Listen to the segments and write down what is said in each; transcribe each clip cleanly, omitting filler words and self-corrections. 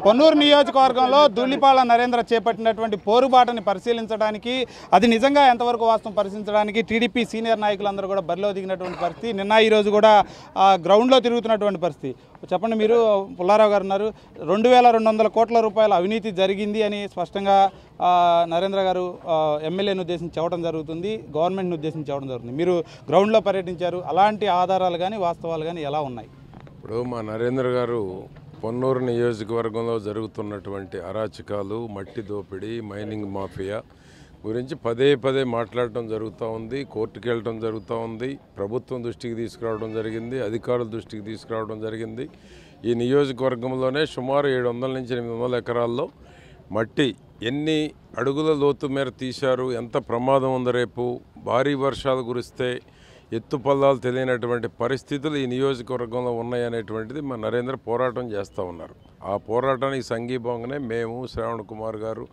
పొన్నూరు నియోజకవర్గంలో ధూళిపాల నరేంద్ర చేపట్టినటువంటి పోరుబాటని పరిశీలించడానికి, అది నిజంగా ఎంతవరకు వాస్తవం పరిశీలించడానికి టీడీపీ సీనియర్ నాయకులందరూ కూడా బరిలో దిగినటువంటి పరిస్థితి. నిన్న ఈరోజు కూడా గ్రౌండ్లో తిరుగుతున్నటువంటి పరిస్థితి. చెప్పండి, మీరు పుల్లారావు గారు ఉన్నారు, 2200 కోట్ల రూపాయల అవినీతి జరిగింది అని స్పష్టంగా నరేంద్ర గారు ఎమ్మెల్యేను ఉద్దేశించి చెప్పడం జరుగుతుంది, గవర్నమెంట్ని ఉద్దేశించి చెప్పడం జరుగుతుంది. మీరు గ్రౌండ్లో పర్యటించారు, అలాంటి ఆధారాలు కానీ వాస్తవాలు కానీ ఎలా ఉన్నాయి? ఇప్పుడు మా నరేంద్ర గారు పొన్నూరు నియోజకవర్గంలో జరుగుతున్నటువంటి అరాచకాలు, మట్టి దోపిడీ, మైనింగ్ మాఫియా గురించి పదే పదే మాట్లాడటం జరుగుతూ ఉంది, కోర్టుకు వెళ్ళటం జరుగుతూ ఉంది, ప్రభుత్వం దృష్టికి తీసుకురావడం జరిగింది, అధికారుల దృష్టికి తీసుకురావడం జరిగింది. ఈ నియోజకవర్గంలోనే సుమారు 700 నుంచి 800 ఎకరాల్లో మట్టి ఎన్ని అడుగుల లోతు మేర తీశారు, ఎంత ప్రమాదం ఉంది, రేపు భారీ వర్షాలు కురిస్తే ఎత్తుపల్లాలు తెలియనటువంటి పరిస్థితులు ఈ నియోజకవర్గంలో ఉన్నాయనేటువంటిది మా నరేంద్ర పోరాటం చేస్తూ ఉన్నారు. ఆ పోరాటానికి సంఘీభావంగానే మేము, శ్రావణ్ కుమార్ గారు,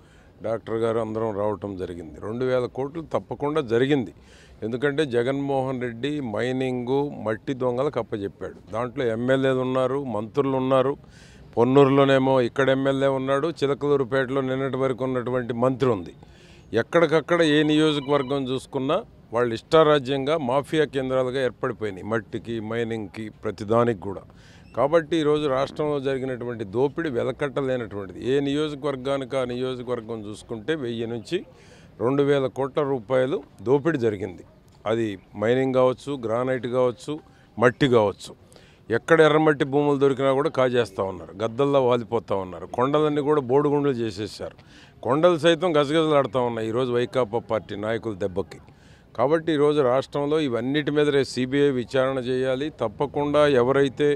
డాక్టర్ గారు అందరం రావటం జరిగింది. 2000 కోట్లు తప్పకుండా జరిగింది. ఎందుకంటే జగన్మోహన్ రెడ్డి మైనింగు, మట్టి దొంగలకు అప్పచెప్పాడు. దాంట్లో ఎమ్మెల్యేలు ఉన్నారు, మంత్రులు ఉన్నారు. పొన్నూరులోనేమో ఇక్కడ ఎమ్మెల్యే ఉన్నాడు, చిలకలూరుపేటలో నిన్నటి వరకు ఉన్నటువంటి మంత్రి ఉంది. ఎక్కడికక్కడ ఏ నియోజకవర్గం చూసుకున్నా వాళ్ళు ఇష్టారాజ్యంగా మాఫియా కేంద్రాలుగా ఏర్పడిపోయినాయి, మట్టికి, మైనింగ్కి, ప్రతిదానికి కూడా. కాబట్టి ఈరోజు రాష్ట్రంలో జరిగినటువంటి దోపిడీ వెలకట్టలేనటువంటిది. ఏ నియోజకవర్గానికి ఆ నియోజకవర్గం చూసుకుంటే 1000 నుంచి 2000 కోట్ల రూపాయలు దోపిడీ జరిగింది. అది మైనింగ్ కావచ్చు, గ్రానైట్ కావచ్చు, మట్టి కావచ్చు. ఎక్కడ ఎర్రమట్టి భూములు దొరికినా కూడా కాజేస్తూ ఉన్నారు, గద్దల్లో వాలిపోతూ ఉన్నారు. కొండలన్నీ కూడా బోడుగుండలు చేసేసారు. కొండలు సైతం గజగజలాడుతూ ఉన్నాయి ఈరోజు వైకాపా పార్టీ నాయకుల దెబ్బకి. కాబట్టి ఈరోజు రాష్ట్రంలో ఇవన్నిటి మీద రేపు సిబిఐ విచారణ చేయాలి. తప్పకుండా ఎవరైతే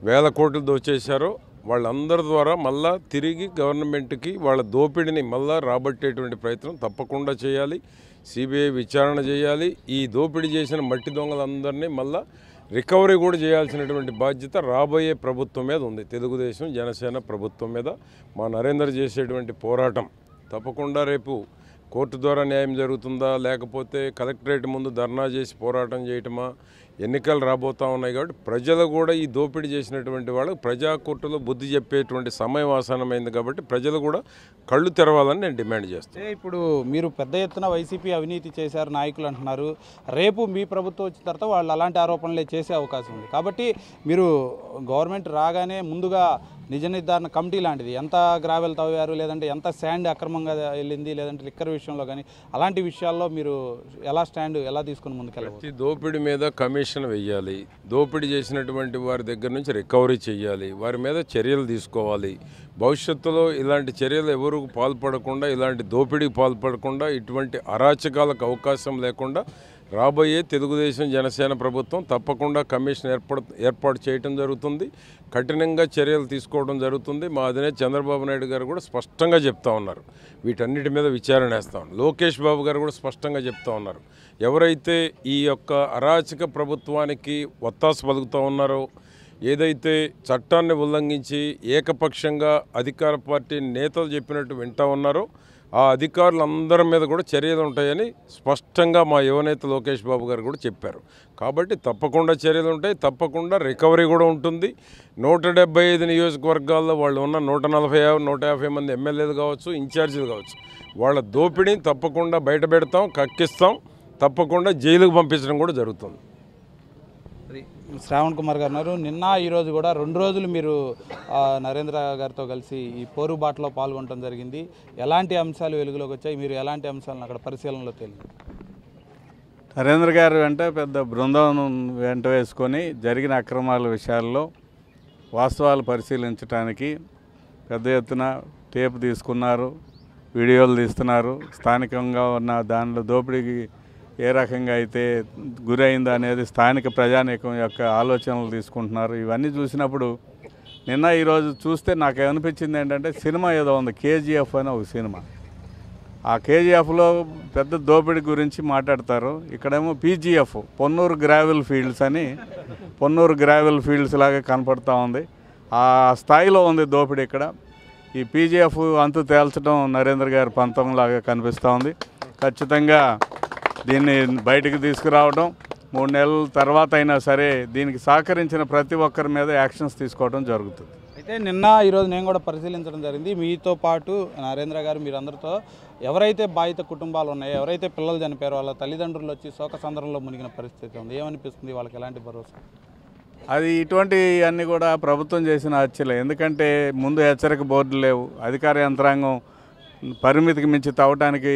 1000 కోట్లు దోచేశారో వాళ్ళందరి ద్వారా మళ్ళా తిరిగి గవర్నమెంట్కి వాళ్ళ దోపిడీని మళ్ళా రాబట్టేటువంటి ప్రయత్నం తప్పకుండా చేయాలి. సిబిఐ విచారణ చేయాలి. ఈ దోపిడీ చేసిన మట్టి దొంగలందరినీ మళ్ళా రికవరీ కూడా చేయాల్సినటువంటి బాధ్యత రాబోయే ప్రభుత్వం మీద ఉంది. తెలుగుదేశం, జనసేన ప్రభుత్వం మీద మా నరేంద్ర చేసేటువంటి పోరాటం తప్పకుండా రేపు కోర్టు ద్వారా న్యాయం జరుగుతుందా, లేకపోతే కలెక్టరేట్ ముందు ధర్నా చేసి పోరాటం చేయటమా, ఎన్నికలు రాబోతూ ఉన్నాయి. కాబట్టి ప్రజలు కూడా ఈ దోపిడీ చేసినటువంటి వాళ్ళకు ప్రజా కోర్టులో బుద్ధి చెప్పేటువంటి సమయం ఆసన్నమైంది. కాబట్టి ప్రజలు కూడా కళ్ళు తెరవాలని నేను డిమాండ్ చేస్తాను. ఇప్పుడు మీరు పెద్ద ఎత్తున వైసీపీ అవినీతి చేశారు నాయకులు అంటున్నారు. రేపు మీ ప్రభుత్వం వచ్చిన తర్వాత వాళ్ళు అలాంటి ఆరోపణలే చేసే అవకాశం ఉంది. కాబట్టి మీరు గవర్నమెంట్ రాగానే ముందుగా నిజ నిర్ధారణ కమిటీ లాంటిది, ఎంత గ్రావెల్ తవ్వారు, లేదంటే ఎంత శాండ్ అక్రమంగా వెళ్ళింది, లేదంటే లిక్కర్ విషయంలో కానీ అలాంటి విషయాల్లో మీరు ఎలా తీసుకుని ముందుకెళ్ళాలి? ప్రతి దోపిడీ మీద కమిషన్ వెయ్యాలి. దోపిడీ చేసినటువంటి వారి దగ్గర నుంచి రికవరీ చేయాలి, వారి మీద చర్యలు తీసుకోవాలి. భవిష్యత్తులో ఇలాంటి చర్యలు ఎవరు పాల్పడకుండా, ఇలాంటి దోపిడీకి పాల్పడకుండా, ఇటువంటి అరాచకాలకు అవకాశం లేకుండా రాబోయే తెలుగుదేశం, జనసేన ప్రభుత్వం తప్పకుండా కమిషన్ ఏర్పాటు చేయడం జరుగుతుంది. కఠినంగా చర్యలు తీసుకోవడం జరుగుతుంది. మా అధినేత చంద్రబాబు నాయుడు గారు కూడా స్పష్టంగా చెప్తా ఉన్నారు, వీటన్నిటి మీద విచారణ వేస్తాం. లోకేష్ బాబు గారు కూడా స్పష్టంగా చెప్తా ఉన్నారు, ఎవరైతే ఈ యొక్క అరాచక ప్రభుత్వానికి ఒత్తాసు పలుకుతూ ఉన్నారో, ఏదైతే చట్టాన్ని ఉల్లంఘించి ఏకపక్షంగా అధికార పార్టీ నేతలు చెప్పినట్టు వింటూ ఉన్నారో ఆ అధికారులందరి మీద కూడా చర్యలు ఉంటాయని స్పష్టంగా మా యువనేత లోకేష్ బాబు గారు కూడా చెప్పారు. కాబట్టి తప్పకుండా చర్యలు ఉంటాయి, తప్పకుండా రికవరీ కూడా ఉంటుంది. 175 నియోజకవర్గాల్లో వాళ్ళు ఉన్న 140-150 మంది ఎమ్మెల్యేలు కావచ్చు, ఇన్ఛార్జీలు కావచ్చు, వాళ్ళ దోపిడీని తప్పకుండా బయట పెడతాం, కక్కిస్తాం, తప్పకుండా జైలుకు పంపించడం కూడా జరుగుతుంది. శ్రావణ్ కుమార్ గారు ఉన్నారు. నిన్న ఈరోజు కూడా 2 రోజులు మీరు నరేంద్ర గారితో కలిసి ఈ పోరుబాటలో పాల్గొనడం జరిగింది. ఎలాంటి అంశాలు వెలుగులోకి వచ్చాయి, మీరు ఎలాంటి అంశాలను అక్కడ పరిశీలనలో తెలియదు? నరేంద్ర గారు వెంట పెద్ద బృందం వెంట వేసుకొని జరిగిన అక్రమాల విషయాల్లో వాస్తవాలు పరిశీలించడానికి పెద్ద ఎత్తున టేపు తీసుకున్నారు, వీడియోలు తీస్తున్నారు. స్థానికంగా ఉన్న దానిలో దోపిడీకి ఏ రకంగా అయితే గురైందా అనేది స్థానిక ప్రజానీకం యొక్క ఆలోచనలు తీసుకుంటున్నారు. ఇవన్నీ చూసినప్పుడు నిన్న ఈరోజు చూస్తే నాకు ఏమనిపించింది ఏంటంటే, సినిమా ఏదో ఉంది, కేజీఎఫ్ అని ఒక సినిమా. ఆ కేజీఎఫ్లో పెద్ద దోపిడీ గురించి మాట్లాడతారు. ఇక్కడేమో పీజీఎఫ్, పొన్నూరు గ్రావెల్ ఫీల్డ్స్ అని, పొన్నూరు గ్రావెల్ ఫీల్డ్స్ లాగా కనపడుతూ ఉంది. ఆ స్థాయిలో ఉంది దోపిడీ ఇక్కడ. ఈ పీజీఎఫ్ అంతు తేల్చడం నరేంద్ర గారి పంతంలాగా కనిపిస్తూ ఉంది. ఖచ్చితంగా దీన్ని బయటికి తీసుకురావడం, 3 నెలల తర్వాత అయినా సరే దీనికి సహకరించిన ప్రతి ఒక్కరి మీద యాక్షన్స్ తీసుకోవడం జరుగుతుంది. అయితే నిన్న ఈరోజు నేను కూడా పరిశీలించడం జరిగింది. మీతో పాటు నరేంద్ర గారు మీరందరితో ఎవరైతే బాధిత కుటుంబాలు ఉన్నాయో, ఎవరైతే పిల్లలు చనిపోయారో వాళ్ళ తల్లిదండ్రులు వచ్చి శోకసంద్రంలో మునిగిన పరిస్థితి ఉంది. ఏమనిపిస్తుంది, వాళ్ళకి ఎలాంటి భరోసా? అది ఇటువంటి అన్నీ కూడా ప్రభుత్వం చేసిన హత్యలే. ఎందుకంటే ముందు హెచ్చరిక బోర్డులు లేవు, అధికార యంత్రాంగం పరిమితికి మించి తవ్వటానికి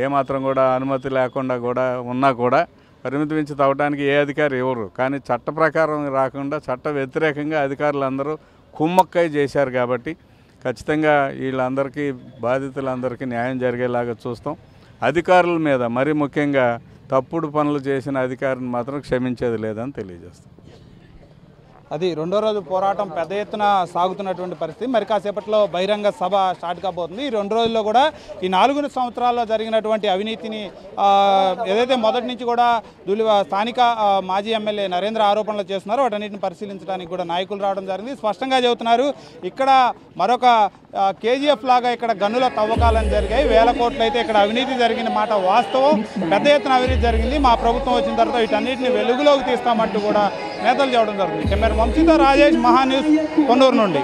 ఏమాత్రం కూడా అనుమతి లేకుండా కూడా ఉన్నా కూడా పరిమితి మించి తవ్వటానికి ఏ అధికారి ఇవ్వరు. కానీ చట్ట ప్రకారం రాకుండా చట్ట వ్యతిరేకంగా అధికారులందరూ కుమ్మక్కై చేశారు. కాబట్టి ఖచ్చితంగా వీళ్ళందరికీ బాధితులందరికీ న్యాయం జరిగేలాగా చూస్తాం. అధికారుల మీద మరీ ముఖ్యంగా తప్పుడు పనులు చేసిన అధికారిని మాత్రం క్షమించేది లేదని తెలియజేస్తాం. అది రెండో రోజు పోరాటం పెద్ద ఎత్తున సాగుతున్నటువంటి పరిస్థితి. మరి కాసేపట్లో బహిరంగ సభ స్టార్ట్ కాబోతుంది. ఈ 2 రోజుల్లో కూడా ఈ 4 సంవత్సరాల్లో జరిగినటువంటి అవినీతిని ఏదైతే మొదటి నుంచి కూడా స్థానిక మాజీ ఎమ్మెల్యే నరేంద్ర ఆరోపణలు చేస్తున్నారో వాటన్నిటిని పరిశీలించడానికి కూడా నాయకులు రావడం జరిగింది. స్పష్టంగా చెబుతున్నారు, ఇక్కడ మరొక కేజీఎఫ్ లాగా ఇక్కడ గనుల తవ్వకాలను జరిగాయి, 1000 కోట్లు అయితే ఇక్కడ అవినీతి జరిగిన మాట వాస్తవం. పెద్ద ఎత్తున అవినీతి జరిగింది. మా ప్రభుత్వం వచ్చిన తర్వాత వీటన్నిటిని వెలుగులోకి తీస్తామంటూ కూడా నేతలు చెప్పడం జరుగుతుంది. కెమెరా వంశీతో రాజేష్, మహాన్యూస్, పొన్నూరు నుండి.